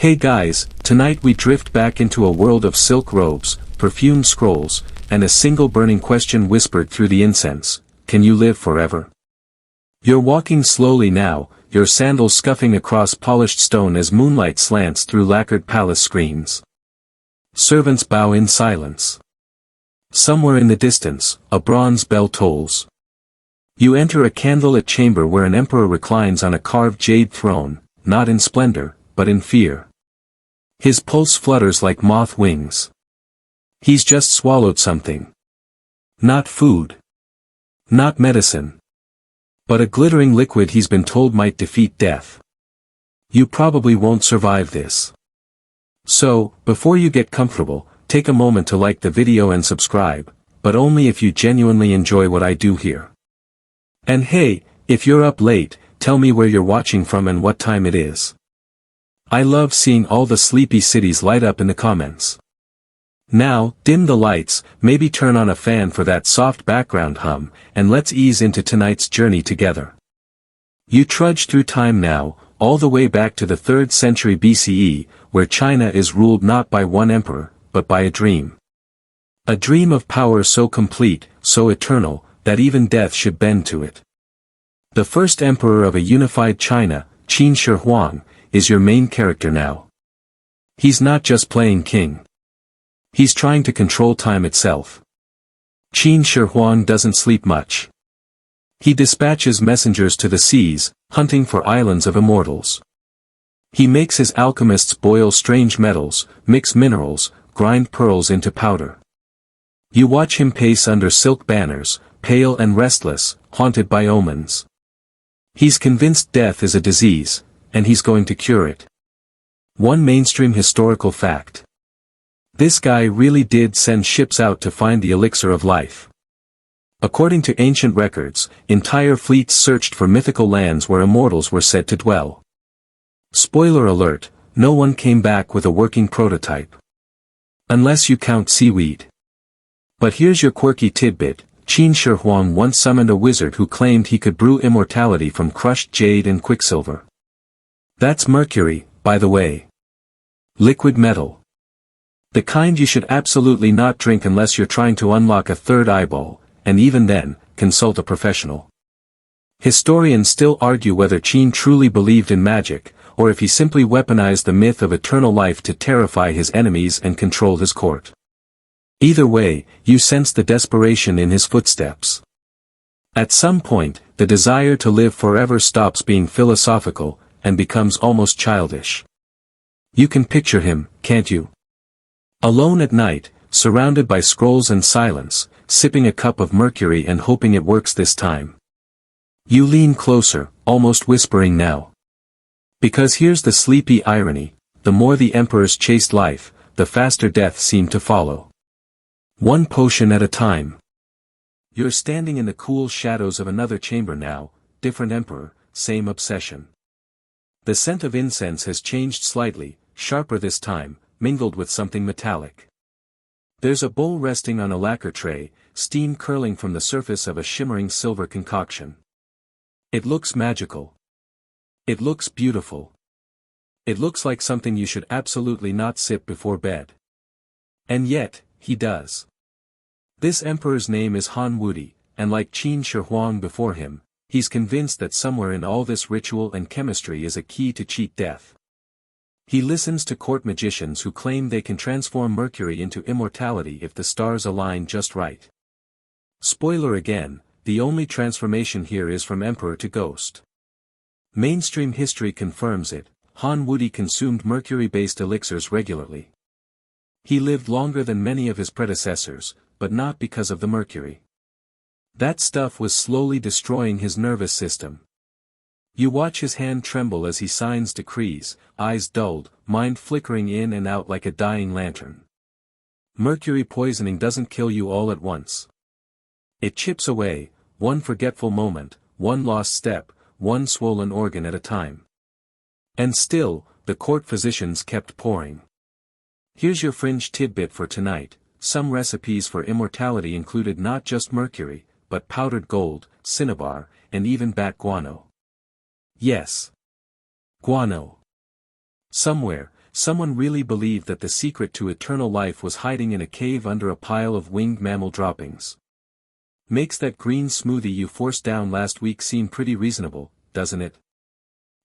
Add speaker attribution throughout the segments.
Speaker 1: Hey guys, tonight we drift back into a world of silk robes, perfumed scrolls, and a single burning question whispered through the incense: can you live forever? You're walking slowly now, your sandals scuffing across polished stone as moonlight slants through lacquered palace screens. Servants bow in silence. Somewhere in the distance, a bronze bell tolls. You enter a candlelit chamber where an emperor reclines on a carved jade throne, not in splendor, but in fear. His pulse flutters like moth wings. He's just swallowed something. Not food. Not medicine. But a glittering liquid he's been told might defeat death. You probably won't survive this. So, before you get comfortable, take a moment to like the video and subscribe, but only if you genuinely enjoy what I do here. And hey, if you're up late, tell me where you're watching from and what time it is. I love seeing all the sleepy cities light up in the comments. Now, dim the lights, maybe turn on a fan for that soft background hum, and let's ease into tonight's journey together. You trudge through time now, all the way back to the 3rd century BCE, where China is ruled not by one emperor, but by a dream. A dream of power so complete, so eternal, that even death should bend to it. The first emperor of a unified China, Qin Shi Huang, is your main character now. He's not just playing king. He's trying to control time itself. Qin Shi Huang doesn't sleep much. He dispatches messengers to the seas, hunting for islands of immortals. He makes his alchemists boil strange metals, mix minerals, grind pearls into powder. You watch him pace under silk banners, pale and restless, haunted by omens. He's convinced death is a disease, and he's going to cure it. One mainstream historical fact. This guy really did send ships out to find the elixir of life. According to ancient records, entire fleets searched for mythical lands where immortals were said to dwell. Spoiler alert, no one came back with a working prototype. Unless you count seaweed. But here's your quirky tidbit: Qin Shi Huang once summoned a wizard who claimed he could brew immortality from crushed jade and quicksilver. That's mercury, by the way. Liquid metal. The kind you should absolutely not drink unless you're trying to unlock a third eyeball, and even then, consult a professional. Historians still argue whether Qin truly believed in magic, or if he simply weaponized the myth of eternal life to terrify his enemies and control his court. Either way, you sense the desperation in his footsteps. At some point, the desire to live forever stops being philosophical, and becomes almost childish. You can picture him, can't you? Alone at night, surrounded by scrolls and silence, sipping a cup of mercury and hoping it works this time. You lean closer, almost whispering now. Because here's the sleepy irony: the more the emperors chased life, the faster death seemed to follow. One potion at a time. You're standing in the cool shadows of another chamber now, different emperor, same obsession. The scent of incense has changed slightly, sharper this time, mingled with something metallic. There's a bowl resting on a lacquer tray, steam curling from the surface of a shimmering silver concoction. It looks magical. It looks beautiful. It looks like something you should absolutely not sip before bed. And yet, he does. This emperor's name is Han Wudi, and like Qin Shi Huang before him, he's convinced that somewhere in all this ritual and chemistry is a key to cheat death. He listens to court magicians who claim they can transform mercury into immortality if the stars align just right. Spoiler again, the only transformation here is from emperor to ghost. Mainstream history confirms it: Han Wudi consumed mercury-based elixirs regularly. He lived longer than many of his predecessors, but not because of the mercury. That stuff was slowly destroying his nervous system. You watch his hand tremble as he signs decrees, eyes dulled, mind flickering in and out like a dying lantern. Mercury poisoning doesn't kill you all at once. It chips away, one forgetful moment, one lost step, one swollen organ at a time. And still, the court physicians kept pouring. Here's your fringe tidbit for tonight: some recipes for immortality included not just mercury, but powdered gold, cinnabar, and even bat guano. Yes. Guano. Somewhere, Someone really believed that the secret to eternal life was hiding in a cave under a pile of winged mammal droppings. Makes that green smoothie you forced down last week seem pretty reasonable, doesn't it?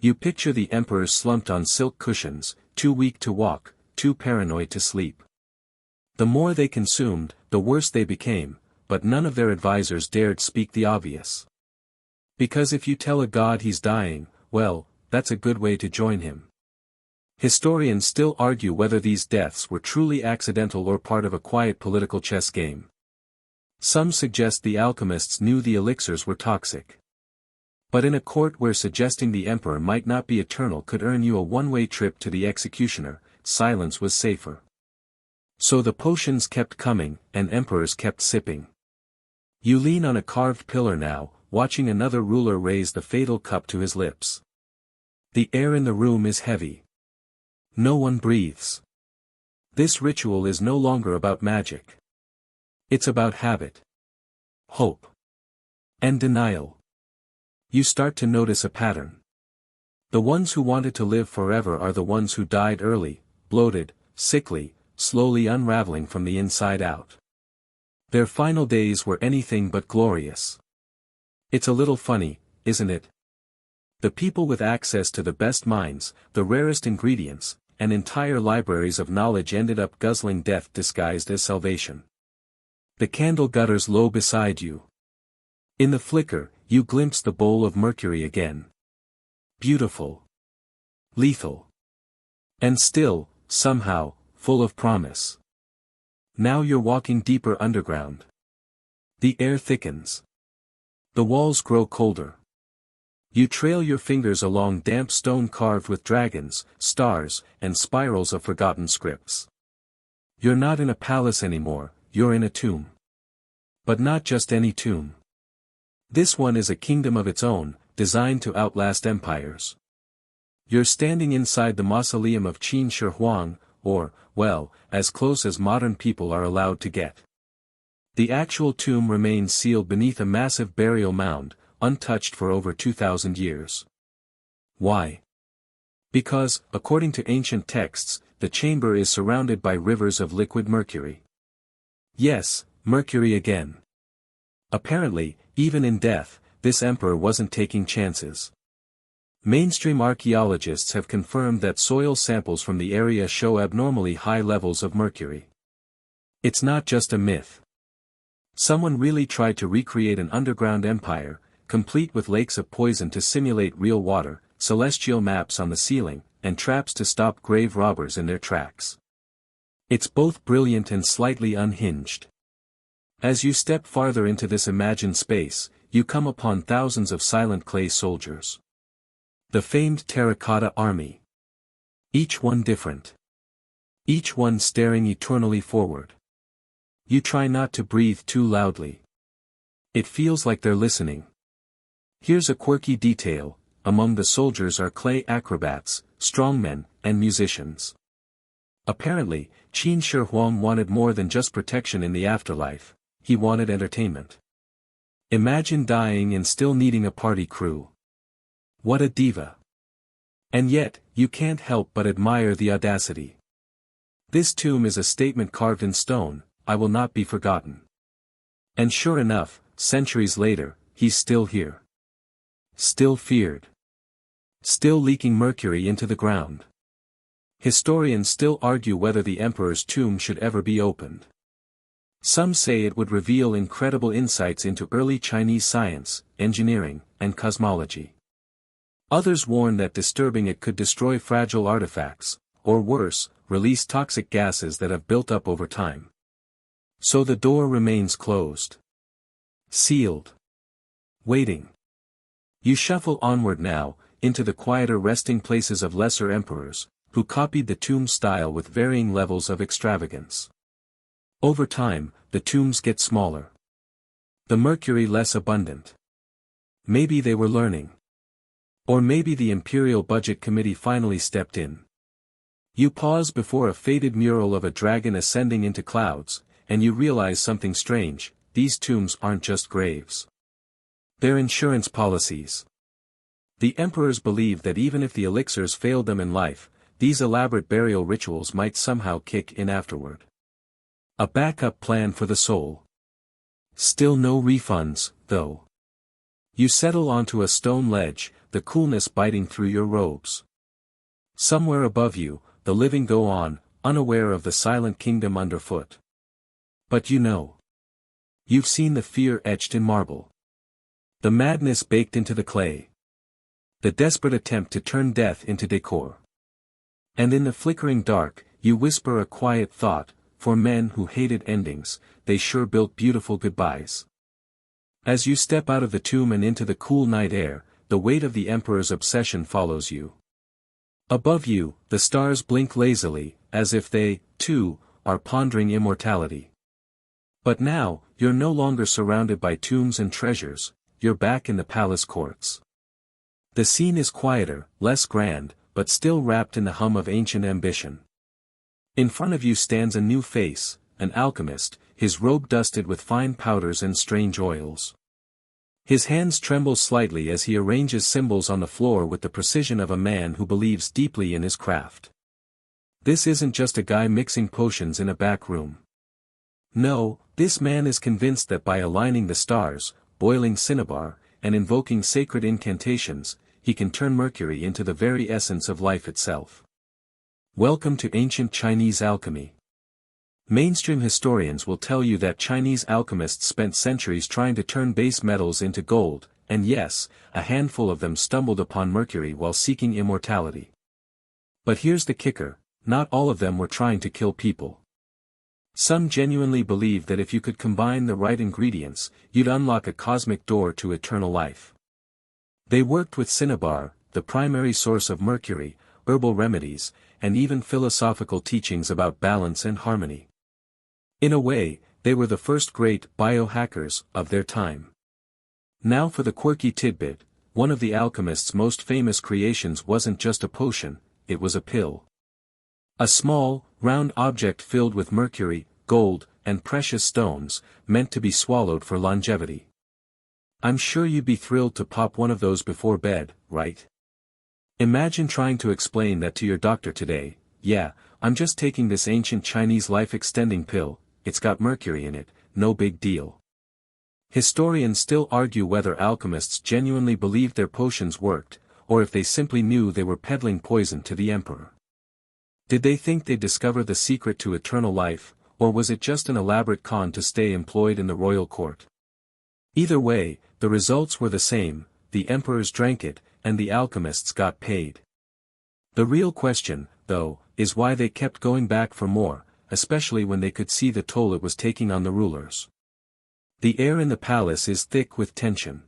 Speaker 1: You picture the emperors slumped on silk cushions, too weak to walk, too paranoid to sleep. The more they consumed, the worse they became, but none of their advisors dared speak the obvious. Because if you tell a god he's dying, well, that's a good way to join him. Historians still argue whether these deaths were truly accidental or part of a quiet political chess game. Some suggest the alchemists knew the elixirs were toxic. But in a court where suggesting the emperor might not be eternal could earn you a one-way trip to the executioner, silence was safer. So the potions kept coming, and emperors kept sipping. You lean on a carved pillar now, watching another ruler raise the fatal cup to his lips. The air in the room is heavy. No one breathes. This ritual is no longer about magic. It's about habit, hope, and denial. You start to notice a pattern. The ones who wanted to live forever are the ones who died early, bloated, sickly, slowly unraveling from the inside out. Their final days were anything but glorious. It's a little funny, isn't it? The people with access to the best minds, the rarest ingredients, and entire libraries of knowledge ended up guzzling death disguised as salvation. The candle gutters low beside you. In the flicker, you glimpse the bowl of mercury again. Beautiful. Lethal. And still, somehow, full of promise. Now you're walking deeper underground. The air thickens. The walls grow colder. You trail your fingers along damp stone carved with dragons, stars, and spirals of forgotten scripts. You're not in a palace anymore, you're in a tomb. But not just any tomb. This one is a kingdom of its own, designed to outlast empires. You're standing inside the mausoleum of Qin Shi Huang, or, well, as close as modern people are allowed to get. The actual tomb remains sealed beneath a massive burial mound, untouched for over 2,000 years. Why? Because, according to ancient texts, the chamber is surrounded by rivers of liquid mercury. Yes, mercury again. Apparently, even in death, this emperor wasn't taking chances. Mainstream archaeologists have confirmed that soil samples from the area show abnormally high levels of mercury. It's not just a myth. Someone really tried to recreate an underground empire, complete with lakes of poison to simulate real water, celestial maps on the ceiling, and traps to stop grave robbers in their tracks. It's both brilliant and slightly unhinged. As you step farther into this imagined space, you come upon thousands of silent clay soldiers. The famed Terracotta Army. Each one different. Each one staring eternally forward. You try not to breathe too loudly. It feels like they're listening. Here's a quirky detail: among the soldiers are clay acrobats, strongmen, and musicians. Apparently, Qin Shi Huang wanted more than just protection in the afterlife, he wanted entertainment. Imagine dying and still needing a party crew. What a diva. And yet, you can't help but admire the audacity. This tomb is a statement carved in stone: I will not be forgotten. And sure enough, centuries later, he's still here. Still feared. Still leaking mercury into the ground. Historians still argue whether the emperor's tomb should ever be opened. Some say it would reveal incredible insights into early Chinese science, engineering, and cosmology. Others warn that disturbing it could destroy fragile artifacts, or worse, release toxic gases that have built up over time. So the door remains closed. Sealed. Waiting. You shuffle onward now, into the quieter resting places of lesser emperors, who copied the tomb style with varying levels of extravagance. Over time, the tombs get smaller. The mercury less abundant. Maybe they were learning. Or maybe the Imperial Budget Committee finally stepped in. You pause before a faded mural of a dragon ascending into clouds, and you realize something strange: these tombs aren't just graves. They're insurance policies. The emperors believed that even if the elixirs failed them in life, these elaborate burial rituals might somehow kick in afterward. A backup plan for the soul. Still no refunds, though. You settle onto a stone ledge, the coolness biting through your robes. Somewhere above you, the living go on, unaware of the silent kingdom underfoot. But you know. You've seen the fear etched in marble. The madness baked into the clay. The desperate attempt to turn death into decor. And in the flickering dark, you whisper a quiet thought, for men who hated endings, they sure built beautiful goodbyes. As you step out of the tomb and into the cool night air, the weight of the Emperor's obsession follows you. Above you, the stars blink lazily, as if they, too, are pondering immortality. But now, you're no longer surrounded by tombs and treasures, you're back in the palace courts. The scene is quieter, less grand, but still wrapped in the hum of ancient ambition. In front of you stands a new face, an alchemist, his robe dusted with fine powders and strange oils. His hands tremble slightly as he arranges symbols on the floor with the precision of a man who believes deeply in his craft. This isn't just a guy mixing potions in a back room. No, this man is convinced that by aligning the stars, boiling cinnabar, and invoking sacred incantations, he can turn mercury into the very essence of life itself. Welcome to ancient Chinese alchemy. Mainstream historians will tell you that Chinese alchemists spent centuries trying to turn base metals into gold, and yes, a handful of them stumbled upon mercury while seeking immortality. But here's the kicker, not all of them were trying to kill people. Some genuinely believed that if you could combine the right ingredients, you'd unlock a cosmic door to eternal life. They worked with cinnabar, the primary source of mercury, herbal remedies, and even philosophical teachings about balance and harmony. In a way, they were the first great biohackers of their time. Now for the quirky tidbit, one of the alchemist's most famous creations wasn't just a potion, it was a pill. A small, round object filled with mercury, gold, and precious stones, meant to be swallowed for longevity. I'm sure you'd be thrilled to pop one of those before bed, right? Imagine trying to explain that to your doctor today. Yeah, I'm just taking this ancient Chinese life-extending pill, it's got mercury in it, no big deal. Historians still argue whether alchemists genuinely believed their potions worked, or if they simply knew they were peddling poison to the emperor. Did they think they'd discover the secret to eternal life, or was it just an elaborate con to stay employed in the royal court? Either way, the results were the same, the emperors drank it, and the alchemists got paid. The real question, though, is why they kept going back for more, especially when they could see the toll it was taking on the rulers. The air in the palace is thick with tension.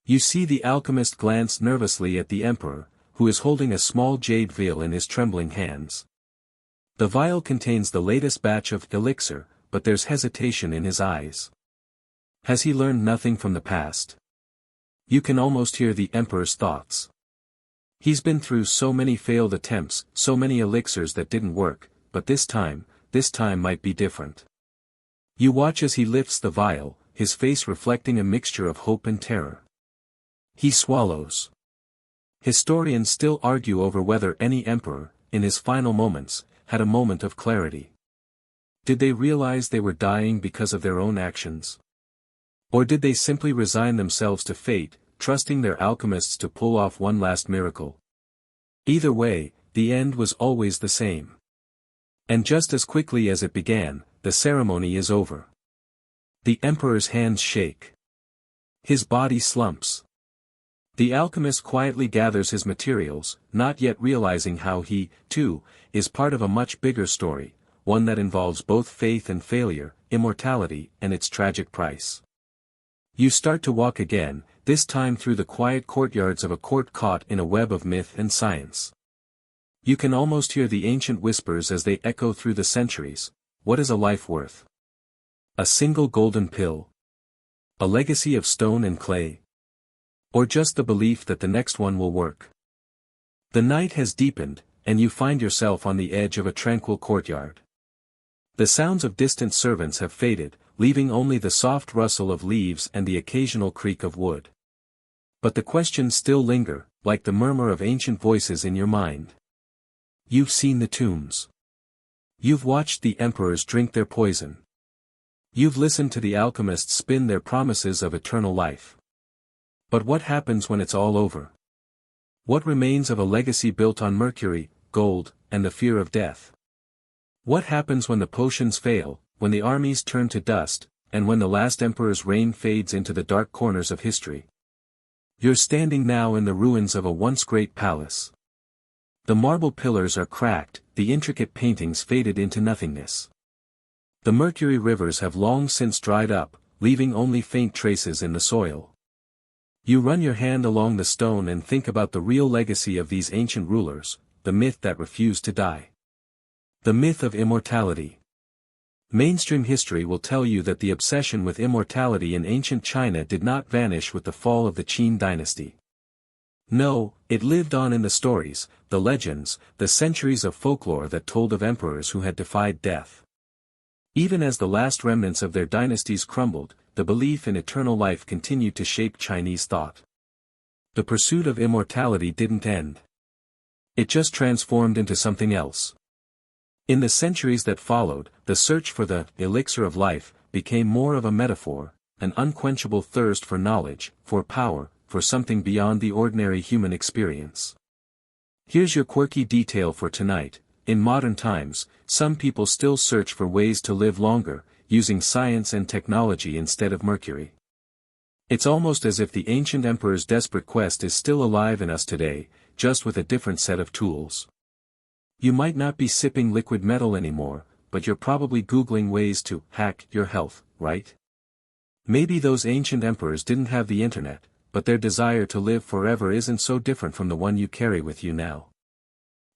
Speaker 1: You see the alchemist glance nervously at the emperor, who is holding a small jade vial in his trembling hands. The vial contains the latest batch of elixir, but there's hesitation in his eyes. Has he learned nothing from the past? You can almost hear the emperor's thoughts. He's been through so many failed attempts, so many elixirs that didn't work, but this time might be different. You watch as he lifts the vial, his face reflecting a mixture of hope and terror. He swallows. Historians still argue over whether any emperor, in his final moments, had a moment of clarity. Did they realize they were dying because of their own actions? Or did they simply resign themselves to fate, trusting their alchemists to pull off one last miracle? Either way, the end was always the same. And just as quickly as it began, the ceremony is over. The emperor's hands shake. His body slumps. The alchemist quietly gathers his materials, not yet realizing how he, too, is part of a much bigger story, one that involves both faith and failure, immortality and its tragic price. You start to walk again, this time through the quiet courtyards of a court caught in a web of myth and science. You can almost hear the ancient whispers as they echo through the centuries. What is a life worth? A single golden pill? A legacy of stone and clay? Or just the belief that the next one will work? The night has deepened, and you find yourself on the edge of a tranquil courtyard. The sounds of distant servants have faded, leaving only the soft rustle of leaves and the occasional creak of wood. But the questions still linger, like the murmur of ancient voices in your mind. You've seen the tombs. You've watched the emperors drink their poison. You've listened to the alchemists spin their promises of eternal life. But what happens when it's all over? What remains of a legacy built on mercury, gold, and the fear of death? What happens when the potions fail, when the armies turn to dust, and when the last emperor's reign fades into the dark corners of history? You're standing now in the ruins of a once great palace. The marble pillars are cracked, the intricate paintings faded into nothingness. The mercury rivers have long since dried up, leaving only faint traces in the soil. You run your hand along the stone and think about the real legacy of these ancient rulers, the myth that refused to die. The myth of immortality. Mainstream history will tell you that the obsession with immortality in ancient China did not vanish with the fall of the Qin dynasty. No, it lived on in the stories, the legends, the centuries of folklore that told of emperors who had defied death. Even as the last remnants of their dynasties crumbled, the belief in eternal life continued to shape Chinese thought. The pursuit of immortality didn't end. It just transformed into something else. In the centuries that followed, the search for the elixir of life became more of a metaphor, an unquenchable thirst for knowledge, for power, for something beyond the ordinary human experience. Here's your quirky detail for tonight. In modern times, some people still search for ways to live longer, using science and technology instead of mercury. It's almost as if the ancient emperor's desperate quest is still alive in us today, just with a different set of tools. You might not be sipping liquid metal anymore, but you're probably Googling ways to hack your health, right? Maybe those ancient emperors didn't have the internet, but their desire to live forever isn't so different from the one you carry with you now.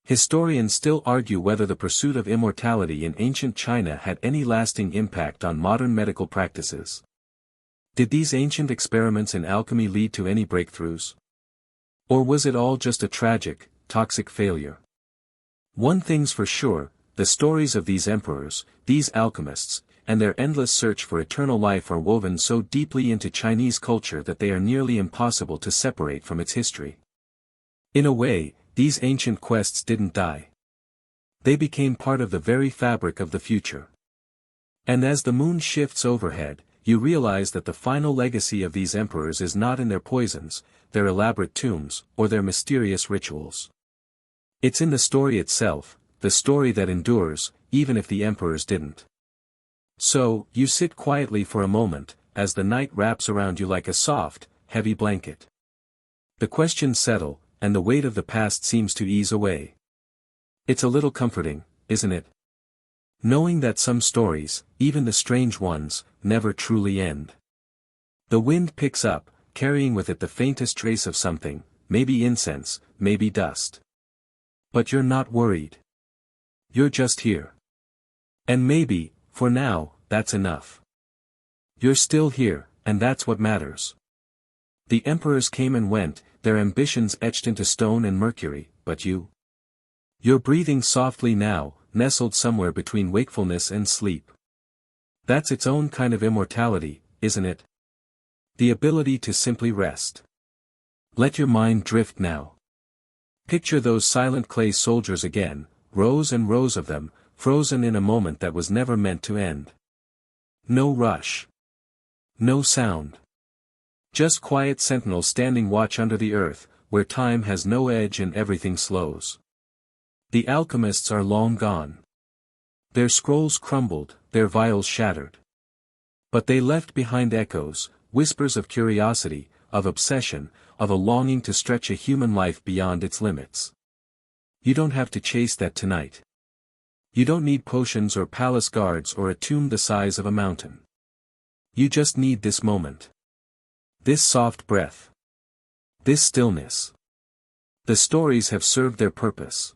Speaker 1: Historians still argue whether the pursuit of immortality in ancient China had any lasting impact on modern medical practices. Did these ancient experiments in alchemy lead to any breakthroughs? Or was it all just a tragic, toxic failure? One thing's for sure, the stories of these emperors, these alchemists, and their endless search for eternal life are woven so deeply into Chinese culture that they are nearly impossible to separate from its history. In a way, these ancient quests didn't die. They became part of the very fabric of the future. And as the moon shifts overhead, you realize that the final legacy of these emperors is not in their poisons, their elaborate tombs, or their mysterious rituals. It's in the story itself, the story that endures, even if the emperors didn't. So, you sit quietly for a moment, as the night wraps around you like a soft, heavy blanket. The questions settle, and the weight of the past seems to ease away. It's a little comforting, isn't it? Knowing that some stories, even the strange ones, never truly end. The wind picks up, carrying with it the faintest trace of something, maybe incense, maybe dust. But you're not worried. You're just here. And maybe, for now, that's enough. You're still here, and that's what matters. The emperors came and went, their ambitions etched into stone and mercury, but you? You're breathing softly now, nestled somewhere between wakefulness and sleep. That's its own kind of immortality, isn't it? The ability to simply rest. Let your mind drift now. Picture those silent clay soldiers again, rows and rows of them, frozen in a moment that was never meant to end. No rush. No sound. Just quiet sentinels standing watch under the earth, where time has no edge and everything slows. The alchemists are long gone. Their scrolls crumbled, their vials shattered. But they left behind echoes, whispers of curiosity, of obsession, of a longing to stretch a human life beyond its limits. You don't have to chase that tonight. You don't need potions or palace guards or a tomb the size of a mountain. You just need this moment. This soft breath. This stillness. The stories have served their purpose.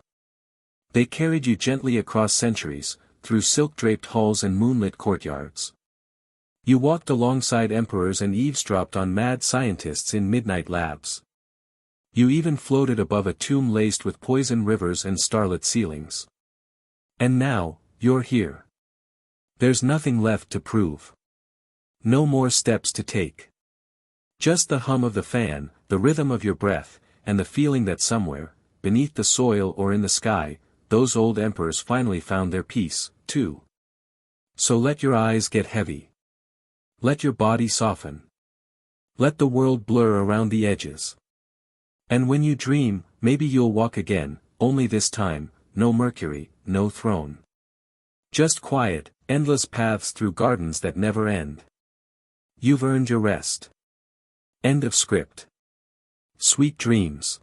Speaker 1: They carried you gently across centuries, through silk-draped halls and moonlit courtyards. You walked alongside emperors and eavesdropped on mad scientists in midnight labs. You even floated above a tomb laced with poison rivers and starlit ceilings. And now, you're here. There's nothing left to prove. No more steps to take. Just the hum of the fan, the rhythm of your breath, and the feeling that somewhere, beneath the soil or in the sky, those old emperors finally found their peace, too. So let your eyes get heavy. Let your body soften. Let the world blur around the edges. And when you dream, maybe you'll walk again, only this time, no Mercury, no throne. Just quiet, endless paths through gardens that never end. You've earned your rest. End of script. Sweet dreams.